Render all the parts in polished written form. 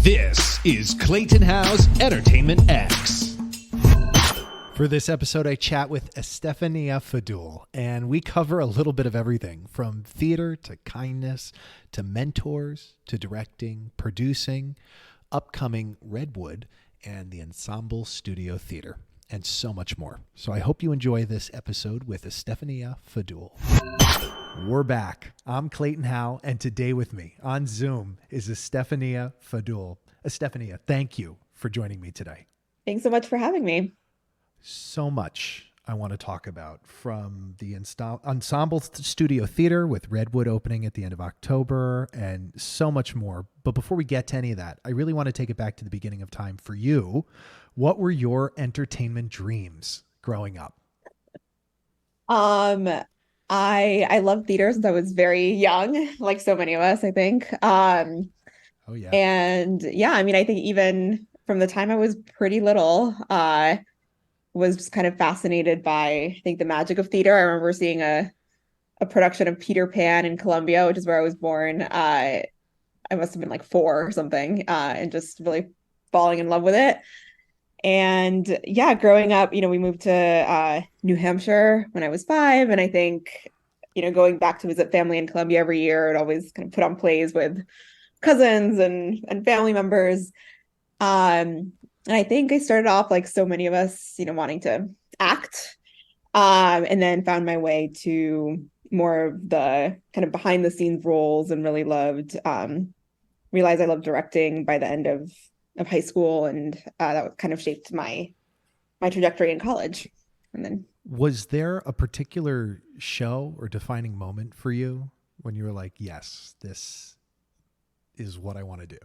This is Clayton Howe's Entertainment X. For this episode, I chat with Estefanía Fadul, and we cover a little bit of everything from theater to kindness to mentors to directing, producing, upcoming Redwood, and the Ensemble Studio Theater, and so much more. So I hope you enjoy this episode with Estefanía Fadul. We're back. I'm Clayton Howe, and today with me on Zoom is Estefanía Fadul. Estefanía, thank you for joining me today. Thanks so much for having me. So much I want to talk about, from the Ensemble Studio Theater with Redwood opening at the end of October and so much more. But before we get to any of that, I really want to take it back to the beginning of time for you. What were your entertainment dreams growing up? I loved theater since I was very young, like so many of us, I think. Oh yeah. And yeah, I mean, I think even from the time I was pretty little, was just kind of fascinated by, I think, the magic of theater. I remember seeing a production of Peter Pan in Colombia, which is where I was born. I must have been like 4 or something, and just really falling in love with it. And yeah, growing up, we moved to New Hampshire when I was 5. And I think, going back to visit family in Colombia every year, I'd always kind of put on plays with cousins and family members. And I think I started off, like so many of us, wanting to act, and then found my way to more of the kind of behind the scenes roles, and really realized I loved directing by the end of high school. And that kind of shaped my trajectory in college. And then, was there a particular show or defining moment for you when you were like, yes, this is what I want to do?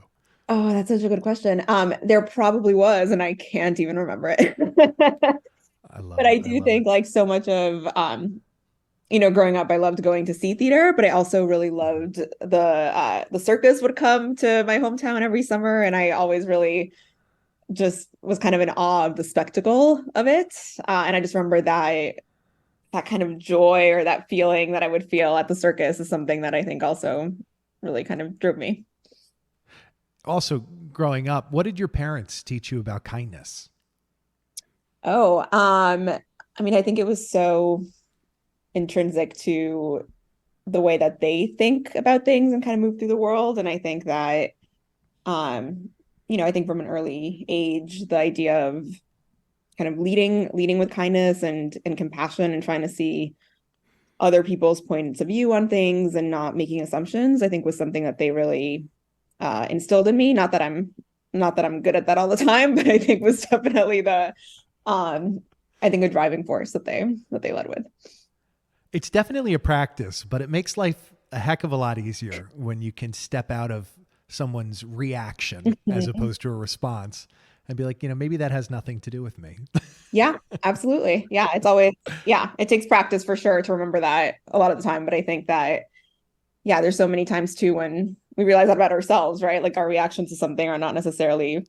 Oh, that's such a good question. There probably was, and I can't even remember it. But I do think like so much of, growing up, I loved going to see theater, but I also really loved the circus would come to my hometown every summer. And I always really just was kind of in awe of the spectacle of it. And I just remember that kind of joy, or that feeling that I would feel at the circus, is something that I think also really kind of drove me. Also, growing up, what did your parents teach you about kindness? Oh, I mean, I think it was so intrinsic to the way that they think about things and kind of move through the world. And I think that, I think from an early age, the idea of kind of leading with kindness and compassion, and trying to see other people's points of view on things and not making assumptions, I think was something that they really instilled in me. Not that I'm good at that all the time, but I think was definitely the a driving force that they led with. It's definitely a practice, but it makes life a heck of a lot easier when you can step out of someone's reaction as opposed to a response and be like, maybe that has nothing to do with me. Yeah, absolutely. Yeah, it takes practice for sure to remember that a lot of the time. But I think that, yeah, there's so many times too when we realize that about ourselves, right? Like our reactions to something are not necessarily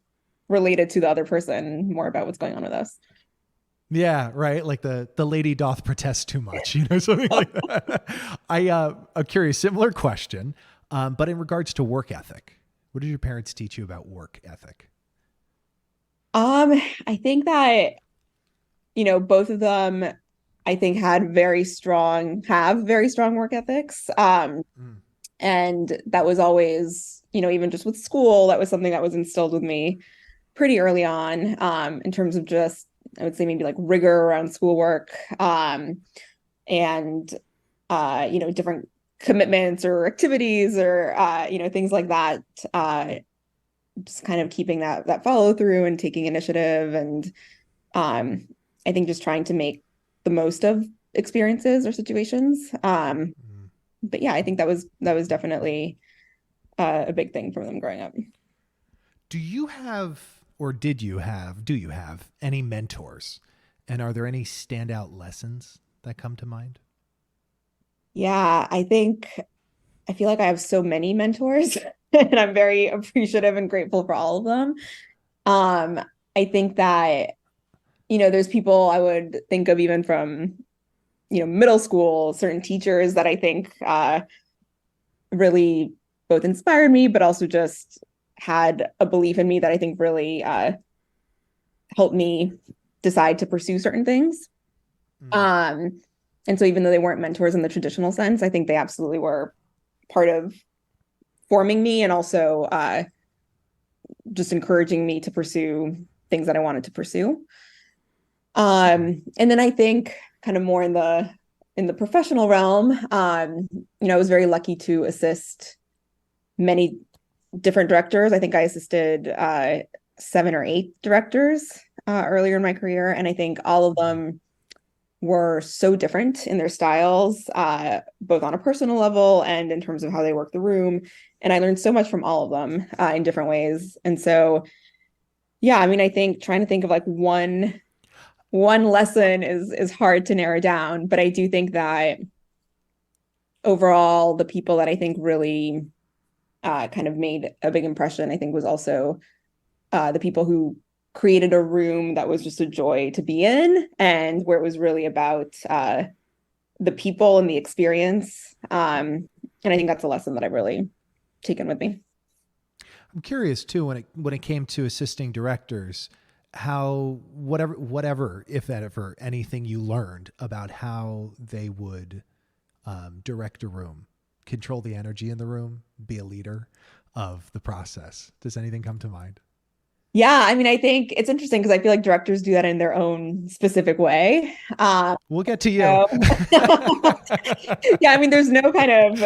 related to the other person, more about what's going on with us. Yeah, right. Like the lady doth protest too much, something like that. I'm curious, similar question, but in regards to work ethic, what did your parents teach you about work ethic? I think that, both of them, I think, have very strong work ethics. And that was always, even just with school, that was something that was instilled with me pretty early on, in terms of just, I would say maybe like rigor around schoolwork, and different commitments or activities, or things like that. Just kind of keeping that follow through and taking initiative, and I think just trying to make the most of experiences or situations. But yeah, I think that was definitely a big thing for them growing up. Do you have any mentors? And are there any standout lessons that come to mind? Yeah, I feel like I have so many mentors and I'm very appreciative and grateful for all of them. I think that, there's people I would think of even from, middle school, certain teachers that I think really both inspired me, but also just had a belief in me that I think really helped me decide to pursue certain things. Um, and so even though they weren't mentors in the traditional sense, I think they absolutely were part of forming me and also just encouraging me to pursue things that I wanted to pursue. And then I think kind of more in the professional realm, I was very lucky to assist many different directors. I think I assisted 7 or 8 directors earlier in my career, and I think all of them were so different in their styles, both on a personal level and in terms of how they work the room. And I learned so much from all of them in different ways. And so, yeah, I mean, I think trying to think of like one lesson is hard to narrow down, but I do think that overall, the people that I think really kind of made a big impression, I think was also the people who created a room that was just a joy to be in and where it was really about the people and the experience. And I think that's a lesson that I've really taken with me. I'm curious too, when it came to assisting directors, how whatever if that ever anything you learned about how they would direct a room, control the energy in the room, be a leader of the process. Does anything come to mind? Yeah, I mean, I think it's interesting because I feel like directors do that in their own specific way. We'll get to you. So, yeah, I mean, there's no kind of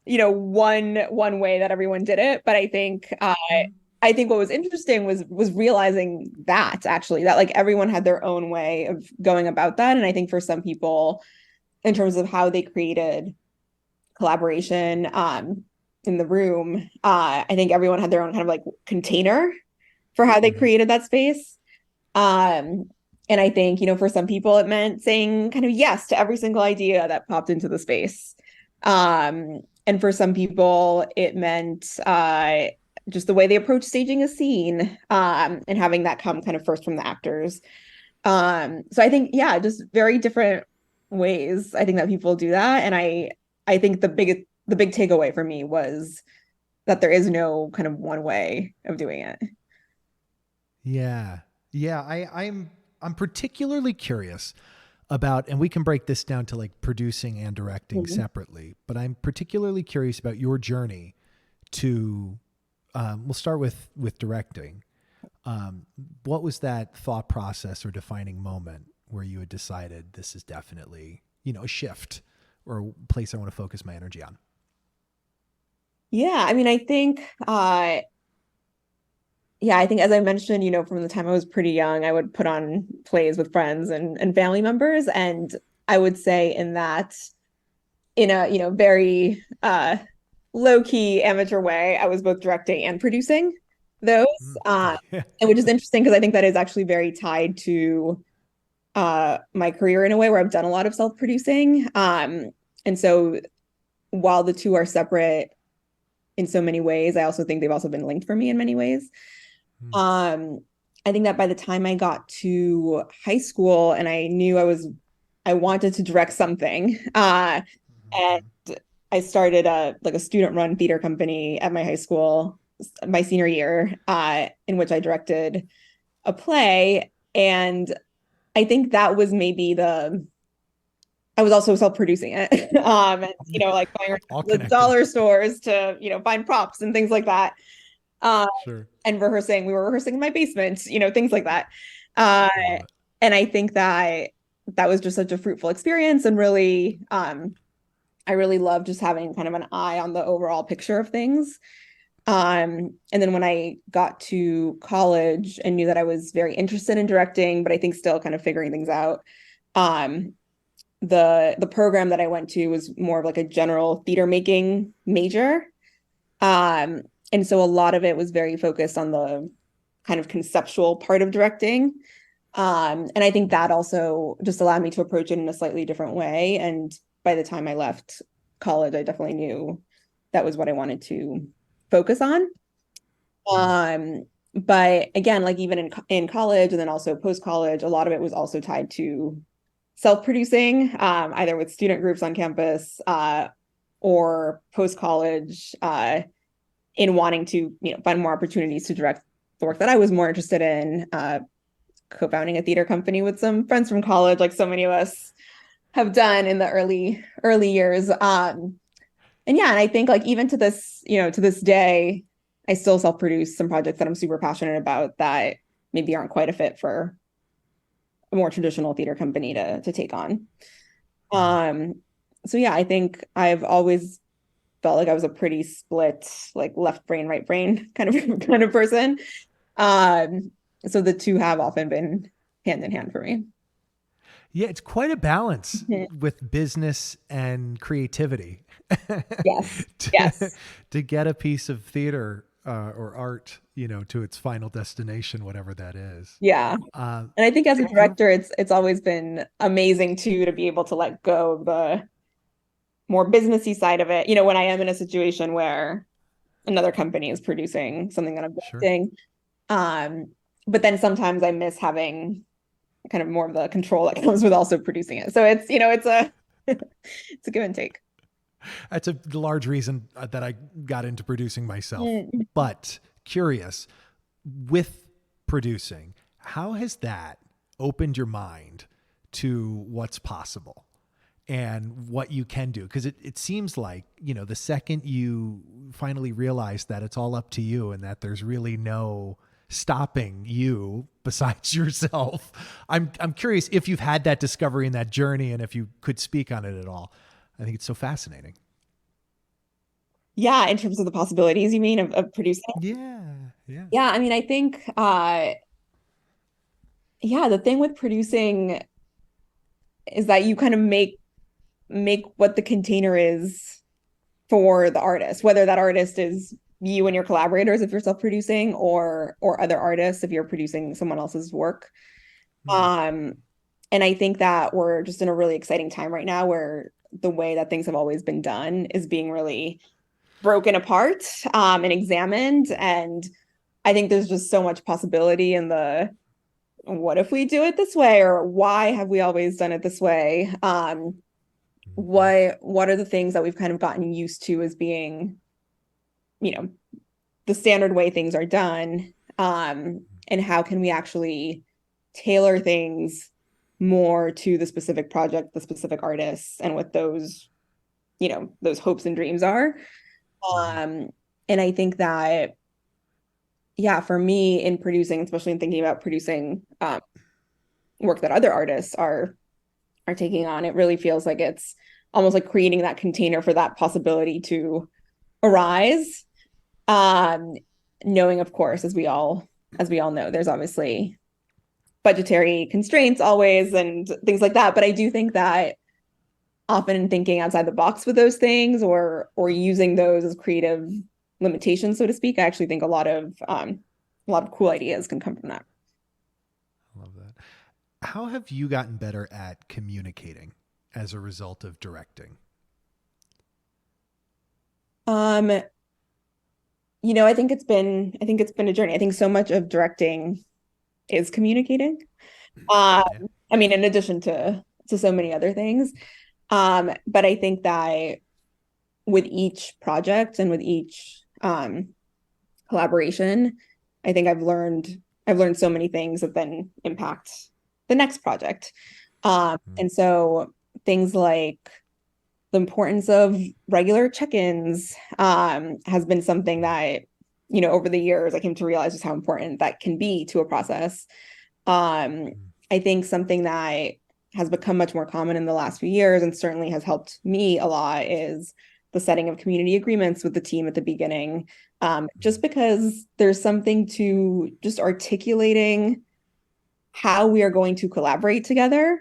one way that everyone did it, but I think what was interesting was realizing that actually that like everyone had their own way of going about that, and I think for some people, in terms of how they created collaboration in the room, I think everyone had their own kind of like container for how they created that space. And I think, for some people it meant saying kind of yes to every single idea that popped into the space. And for some people it meant just the way they approach staging a scene, and having that come kind of first from the actors. So I think, yeah, just very different ways I think that people do that. And I think the big takeaway for me was that there is no kind of one way of doing it. Yeah. Yeah. I'm particularly curious about, and we can break this down to like producing and directing Mhm. separately, but I'm particularly curious about your journey to, we'll start with directing. What was that thought process or defining moment where you had decided this is definitely, a shift or a place I want to focus my energy on? Yeah, I mean, I think as I mentioned, from the time I was pretty young, I would put on plays with friends and family members. And I would say in that, in a, very low-key amateur way, I was both directing and producing those. Mm. Yeah. And which is interesting because I think that is actually very tied to my career in a way where I've done a lot of self-producing. And so while the two are separate in so many ways, I also think they've also been linked for me in many ways. Mm. Um, I think that by the time I got to high school and I knew I wanted to direct something, and I started a student run theater company at my high school my senior year, in which I directed a play. And I think that was maybe I was also self-producing it. And, like going around All the connected. dollar stores to, find props and things like that. Um, Sure. and we were rehearsing in my basement, things like that. Uh, Love it. and I think that was just such a fruitful experience and really, I really love just having kind of an eye on the overall picture of things. And then when I got to college and knew that I was very interested in directing, but I think still kind of figuring things out, um, the program that I went to was more of like a general theater making major. Um, and so a lot of it was very focused on the kind of conceptual part of directing. And I think that also just allowed me to approach it in a slightly different way. And by the time I left college, I definitely knew that was what I wanted to focus on. Mm. But again, like even in college and then also post college, a lot of it was also tied to self-producing, either with student groups on campus, or post college, in wanting to, find more opportunities to direct the work that I was more interested in, co-founding a theater company with some friends from college, like so many of us have done in the early years. And yeah, and I think like even to this, to this day, I still self-produce some projects that I'm super passionate about that maybe aren't quite a fit for a more traditional theater company to take on. Um, so yeah, I think I've always felt like I was a pretty split, like left brain, right brain kind of person. So the two have often been hand in hand for me. Yeah, it's quite a balance Mhm. with business and creativity Yes. to, Yes. to get a piece of theater or art, to its final destination, whatever that is. Yeah. Uh, And I think as a you're director, it's always been amazing too to be able to let go of the more businessy side of it. When I am in a situation where another company is producing something that I'm sure. directing. Um, but then sometimes I miss having kind of more of the control that comes with also producing it. So it's a it's a give and take. That's a large reason that I got into producing myself. Mm. But curious, with producing, how has that opened your mind to what's possible and what you can do? Because it seems like, the second you finally realize that it's all up to you and that there's really no stopping you besides yourself. I'm curious if you've had that discovery and that journey and if you could speak on it at all. I think it's so fascinating. Yeah, in terms of the possibilities, you mean of producing? Yeah. Yeah. Yeah, I mean, I think yeah, the thing with producing is that you kind of make what the container is for the artist, whether that artist is you and your collaborators if you're self-producing or other artists if you're producing someone else's work. Hmm. Um, and I think that we're just in a really exciting time right now where the way that things have always been done is being really broken apart and examined. And I think there's just so much possibility in the what if we do it this way or why have we always done it this way? Hmm. What are the things that we've kind of gotten used to as being, you know, the standard way things are done? And how can we actually tailor things more to the specific project, the specific artists, and what those, those hopes and dreams are. Hmm. Um, and I think that, yeah, for me in producing, especially in thinking about producing work that other artists are taking on, it really feels like it's almost like creating that container for that possibility to arise. Um, Knowing, of course, as we all know, there's obviously budgetary constraints always and things like that. But I do think that often in thinking outside the box with those things or using those as creative limitations, so to speak, I actually think a lot of cool ideas can come from that. I love that. How have you gotten better at communicating as a result of directing? Um, I think it's been a journey. I think so much of directing is communicating. Um, Yeah. I mean, in addition to so many other things. But I think that with each project and with each collaboration, I think I've learned so many things that then impact the next project. Mm. And so things like the importance of regular check-ins has been something that, over the years I came to realize just how important that can be to a process. Um, Mm. I think something that has become much more common in the last few years and certainly has helped me a lot is the setting of community agreements with the team at the beginning. Just because there's something to just articulating how we are going to collaborate together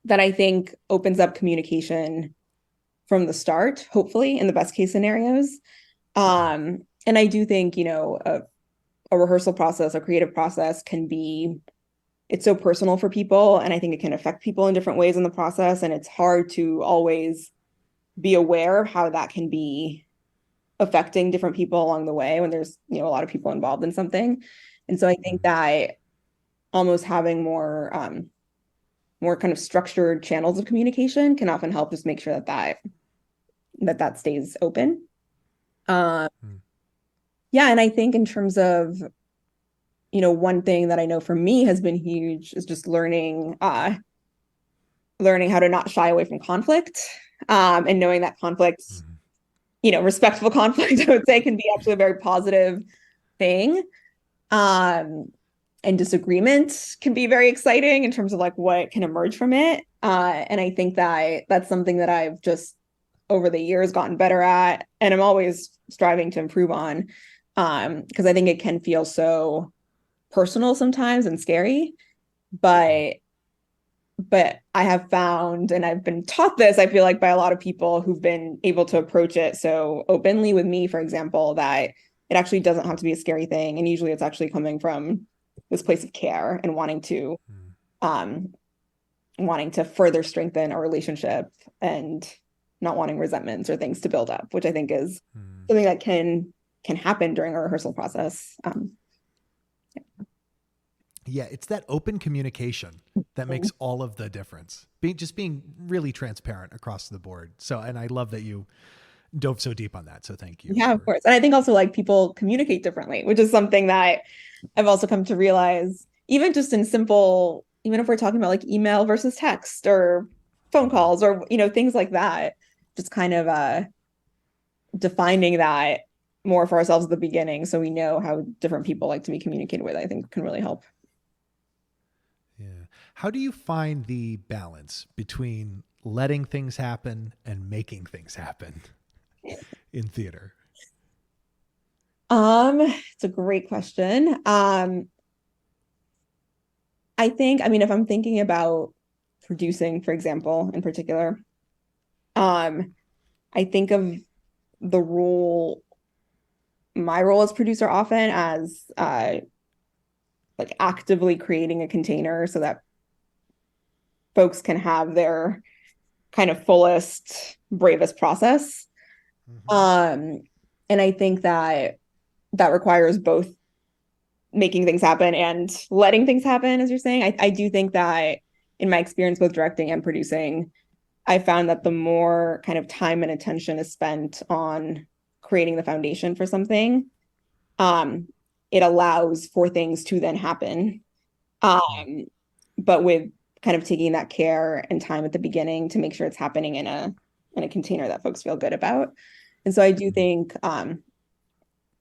that I think opens up communication from the start, hopefully, in the best case scenarios. And I do think, a rehearsal process, a creative process can be it's so personal for people and I think it can affect people in different ways in the process and it's hard to always be aware of how that can be affecting different people along the way when there's a lot of people involved in something. And so I think Mm. that almost having more kind of structured channels of communication can often help just make sure that stays open. um Mm. Yeah, and I think in terms of, one thing that I know for me has been huge is just learning how to not shy away from conflict, and knowing that conflict, Mhm. respectful conflict, I would say, can be actually a very positive thing. Um, and disagreement can be very exciting in terms of like what can emerge from it. And I think that that's something that I've just over the years gotten better at, and I'm always striving to improve on. Because I think it can feel so personal sometimes and scary, but I have found, and I've been taught this, I feel like by a lot of people who've been able to approach it so openly with me, for example, that it actually doesn't have to be a scary thing. And usually it's actually coming from this place of care and um, wanting to further strengthen a relationship and not wanting resentments or things to build up, which I think is Mhm. something that can happen during a rehearsal process. Yeah, it's that open communication that makes all of the difference. Being really transparent across the board. So, and I love that you dove so deep on that. So, thank you Yeah, of for. course. And I think also like people communicate differently, which is something that I've also come to realize, even just in simple, even if we're talking about like email versus text or phone Mhm. calls or, things like that, just kind of defining that more for ourselves at the beginning so we know how different people like to be communicated with, I think can really help. Yeah. How do you find the balance between letting things happen and making things happen in theater? It's a great question. I mean, if I'm thinking about producing, for example, in particular, um, I think of the role, my role as producer often as like actively creating a container so that folks can have their kind of fullest, bravest process. Mm-hmm. Um, and I think that that requires both making things happen and letting things happen, as you're saying. I do think that in my experience both directing and producing, I found that the more kind of time and attention is spent on creating the foundation for something, um, it allows for things to then happen. Um, but with kind of taking that care and time at the beginning to make sure it's happening in a container that folks feel good about. And so I do Mm-hmm. think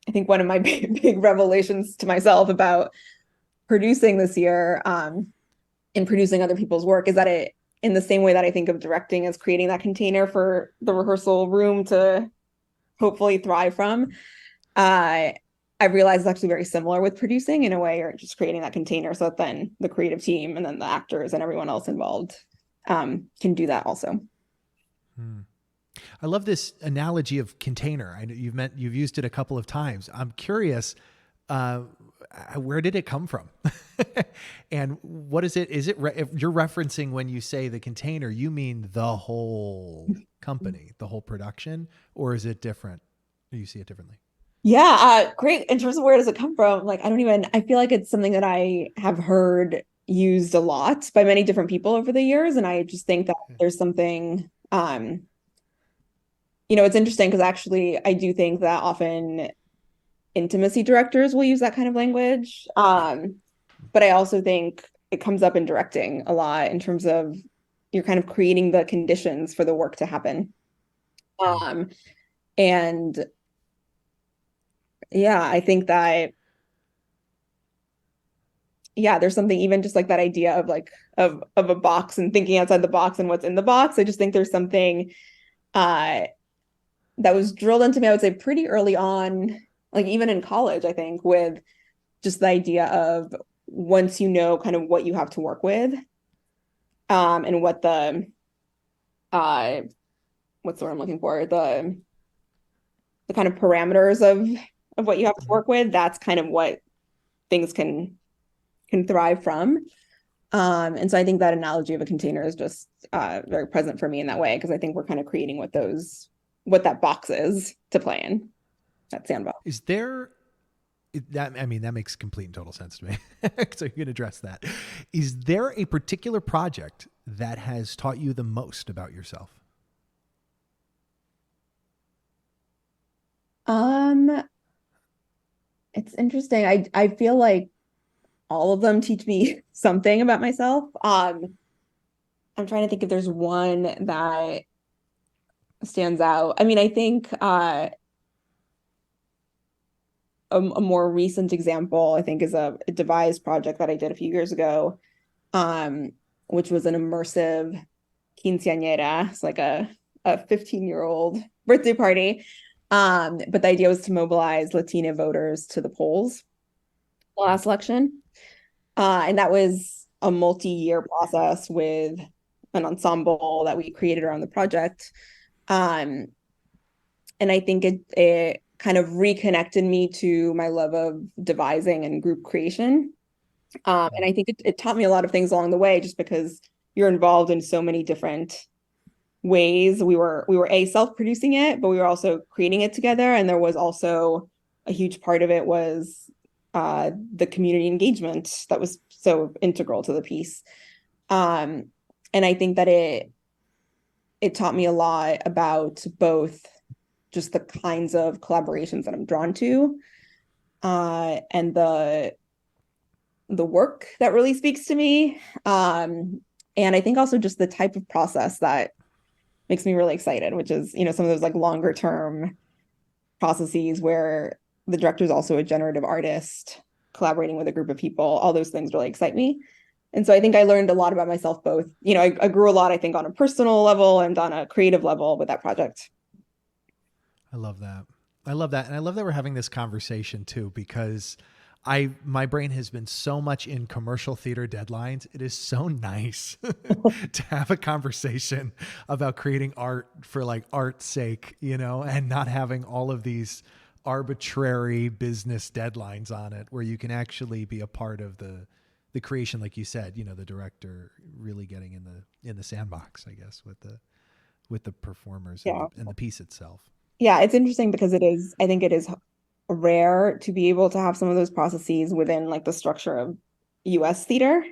I think one of my big revelations to myself about producing this year, and producing other people's work is that it, in the same way that I think of directing as creating that container for the rehearsal room to hopefully thrive from, uh, I realized it's actually very similar with producing in a way. You're just creating that container so that then the creative team and then the actors and everyone else involved can do that also. Mm. I love this analogy of container. I know you've used it a couple of times. I'm curious, uh, where did it come from? And what is it? Is it if you're referencing when you say the container, you mean the whole company, the whole production, or is it different? Or you see it differently? Yeah, great. In terms of where does it come from? Like, I feel like it's something that I have heard used a lot by many different people over the years. And I just think that there's something, it's interesting because actually I do think that often intimacy directors will use that kind of language. But I also think it comes up in directing a lot in terms of you're kind of creating the conditions for the work to happen. Mm. Um, and yeah, I think that there's something even just like that idea of like of a box and thinking outside the box and what's in the box. I just think there's something uh that was drilled into me, I would say pretty early on, like even in college, I think, with just the idea of once you know kind of what you have to work with, and what uh what's the word I'm looking for? The kind of parameters of what you have to Mhm. work with, that's kind of what things can thrive from. And so I think that analogy of a container is just very present for me in that way because I think we're kind of creating what that box is to play in, that sandbox. Is there that? I mean, that makes complete and total sense to me. So you can address that. Is there a particular project that has taught you the most about yourself? Um, It's interesting. I feel like all of them teach me something about myself. I'm trying to think if there's one that stands out. I mean, I think a more recent example, I think, is a devised project that I did a few years ago, um, which was an immersive quinceañera. It's like a 15-year-old birthday party. But the idea was to mobilize Latina voters to the polls last election. And that was a multi-year process with an ensemble that we created around the project. Um, and I think it kind of reconnected me to my love of devising and group creation. And I think it taught me a lot of things along the way, just because you're involved in so many different ways. We were self-producing it, but we were also creating it together. And there was also a huge part of it was the community engagement that was so integral to the piece. Um, and I think that it taught me a lot about both just the kinds of collaborations that I'm drawn to, and the work that really speaks to me. And I think also just the type of process that makes me really excited, which is, some of those like longer term processes where the director is also a generative artist collaborating with a group of people. All those things really excite me. And so I think I learned a lot about myself both. I grew a lot, I think, on a personal level and on a creative level with that project. I love that. I love that. And I love that we're having this conversation too, because my brain has been so much in commercial theater deadlines. It is so nice to have a conversation about creating art for like art's sake, and not having all of these arbitrary business deadlines on it, where you can actually be a part of the creation, like you said, the director really getting in the sandbox, I guess, with the performers Yeah. and the piece itself. Yeah, it's interesting because I think it is rare to be able to have some of those processes within like the structure of US theater.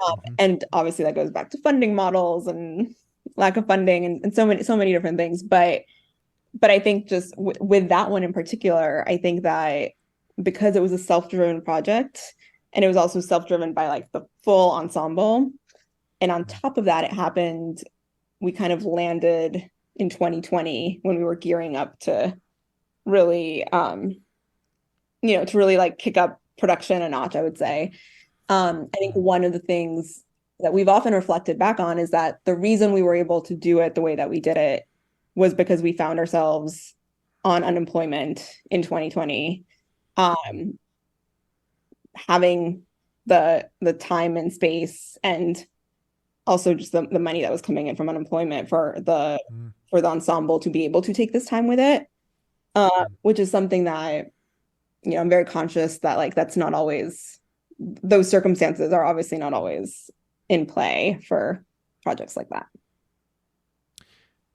Mm-hmm. And obviously that goes back to funding models and lack of funding and so many different things. But I think just with that one in particular, I think that because it was a self-driven project and it was also self-driven by like the full ensemble. And on top of that, we kind of landed in 2020 when we were gearing up to really, to really like kick up production a notch, I would say. I think one of the things that we've often reflected back on is that the reason we were able to do it the way that we did it was because we found ourselves on unemployment in 2020, having the time and space and also just the money that was coming in from unemployment for the ensemble to be able to take this time with it, which is something that I'm very conscious that like that's not always, those circumstances are obviously not always in play for projects like that.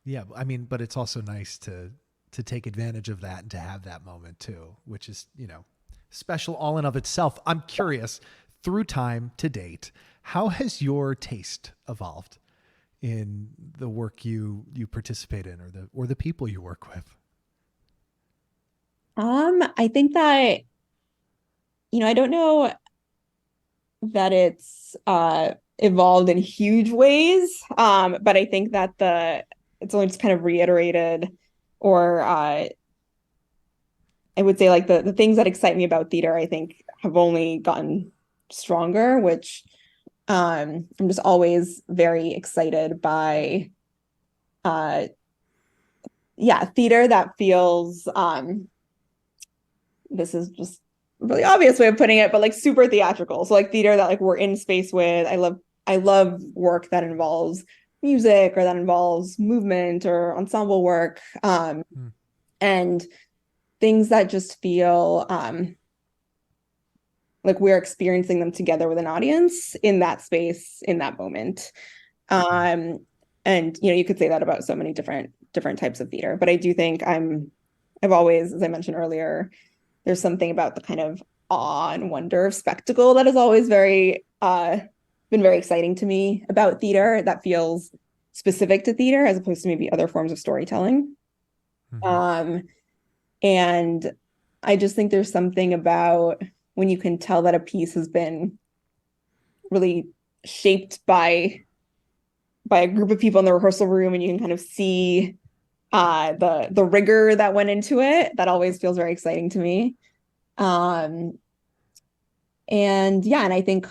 Yeah, I mean, but it's also nice to take advantage of that and to have that moment too, which is, special all in of itself. I'm curious, through time to date, how has your taste evolved in the work you participate in, or the people you work with? I think that, I don't know that it's evolved in huge ways. But I think that it's only just kind of reiterated, or I would say like the things that excite me about theater, I think have only gotten stronger, which I'm just always very excited by theater that feels this is just a really obvious way of putting it, but like super theatrical. So like theater that like we're in space with. I love work that involves music or that involves movement or ensemble work. And things that just feel like we're experiencing them together with an audience in that space, in that moment. And you could say that about so many different types of theater. But I do think I've always, as I mentioned earlier, there's something about the kind of awe and wonder of spectacle that has always been very exciting to me about theater, that feels specific to theater as opposed to maybe other forms of storytelling. Mm-hmm. Um, and I just think there's something about when you can tell that a piece has been really shaped by a group of people in the rehearsal room, and you can kind of see the rigor that went into it. That always feels very exciting to me. Um, and yeah, and I think,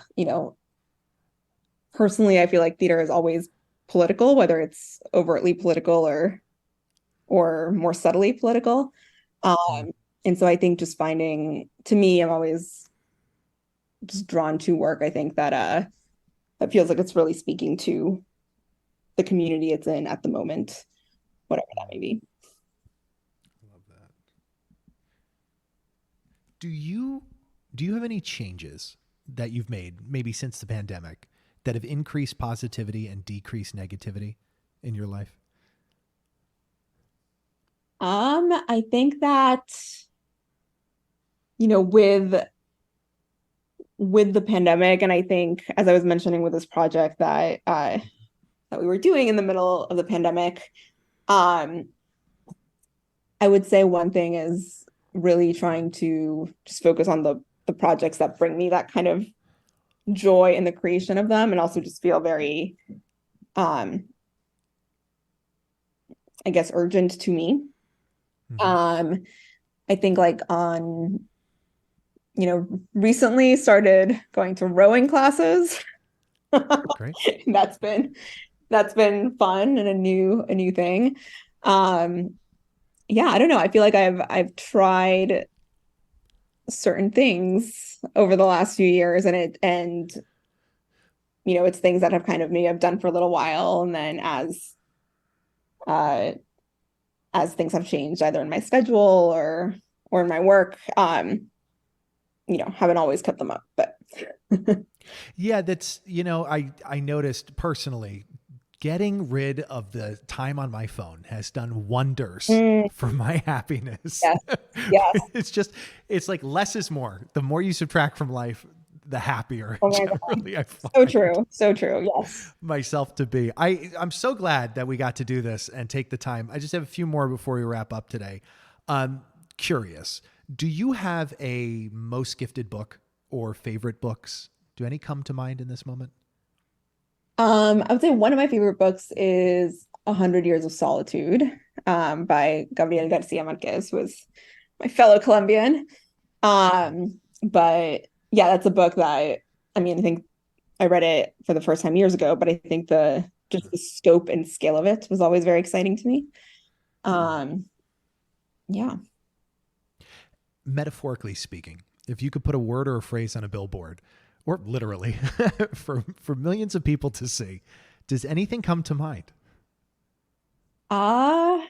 personally, I feel like theater is always political, whether it's overtly political or more subtly political. Mm. And so I think just finding, to me, I'm always just drawn to work, I think that feels like it's really speaking to the community it's in at the moment, whatever that may be. Love that. Do you have any changes that you've made maybe since the pandemic that have increased positivity and decreased negativity in your life? I think that, you know, with the pandemic, and I think as I was mentioning with this project that we were doing in the middle of the pandemic, um, I would say one thing is really trying to just focus on the projects that bring me that kind of joy in the creation of them, and also just feel very, um, I guess, urgent to me. Mm-hmm. I think like recently started going to rowing classes. Great. That's been fun and a new thing. Um, yeah, I don't know. I feel like I've tried certain things over the last few years, and it's things that have kind of maybe I've done for a little while, and then uh as things have changed either in my schedule or in my work, haven't always kept them up, but Yeah, I noticed personally getting rid of the time on my phone has done wonders Mm, for my happiness. yes, yes. It's like less is more. The more you subtract from life, the happier Oh my God. generally I So find true. So true. Yes. myself to be. I'm so glad that we got to do this and take the time. I just have a few more before we wrap up today. Curious, do you have a most gifted book or favorite books? Do any come to mind in this moment? I would say one of my favorite books is A Hundred Years of Solitude, by Gabriel Garcia Marquez, who was my fellow Colombian. But yeah, that's a book that I think I read it for the first time years ago, but I think the scope and scale of it was always very exciting to me. Um, yeah. Metaphorically speaking, if you could put a word or a phrase on a billboard, or literally for millions of people to see, does anything come to mind? Ah,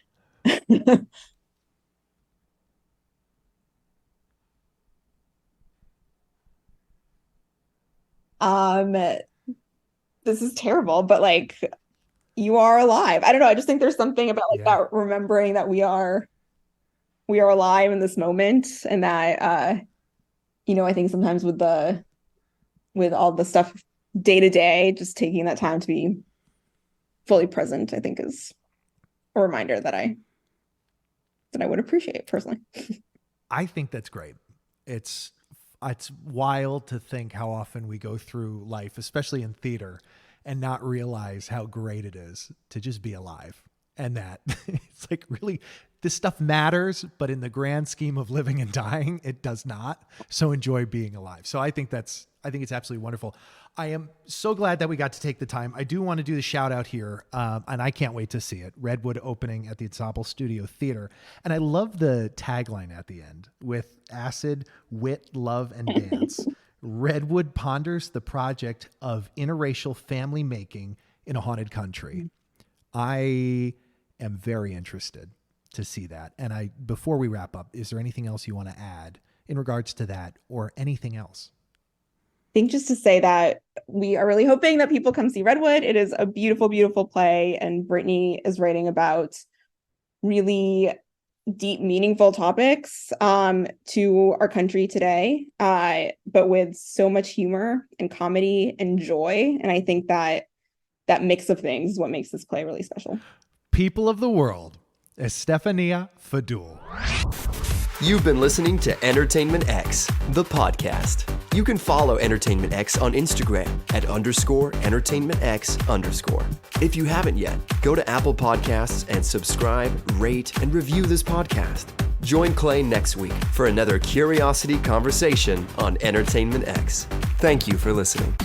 this is terrible, but like you are alive. I don't know. I just think there's something about like Yeah. that remembering that we are alive in this moment, and that I think sometimes with all the stuff day to day, just taking that time to be fully present, I think is a reminder that I would appreciate personally. I think that's great. It's it's wild to think how often we go through life, especially in theater, and not realize how great it is to just be alive. And that it's like really this stuff matters, but in the grand scheme of living and dying, it does not. So enjoy being alive. So I think it's absolutely wonderful. I am so glad that we got to take the time. I do want to do the shout out here, and I can't wait to see it. Redwood opening at the Ensemble Studio Theater. And I love the tagline at the end with acid, wit, love, and dance. Redwood ponders the project of interracial family making in a haunted country. I am very interested to see that. And before we wrap up, is there anything else you want to add in regards to that or anything else? Think just to say that we are really hoping that people come see Redwood. It is a beautiful, beautiful play, and Brittany is writing about really deep, meaningful topics to our country today, but with so much humor and comedy and joy. And I think that mix of things is what makes this play really special. People of the world, Estefania Fadul. You've been listening to Entertainment X, the podcast. You can follow Entertainment X on Instagram at _EntertainmentX_. If you haven't yet, go to Apple Podcasts and subscribe, rate, and review this podcast. Join Clay next week for another curiosity conversation on Entertainment X. Thank you for listening.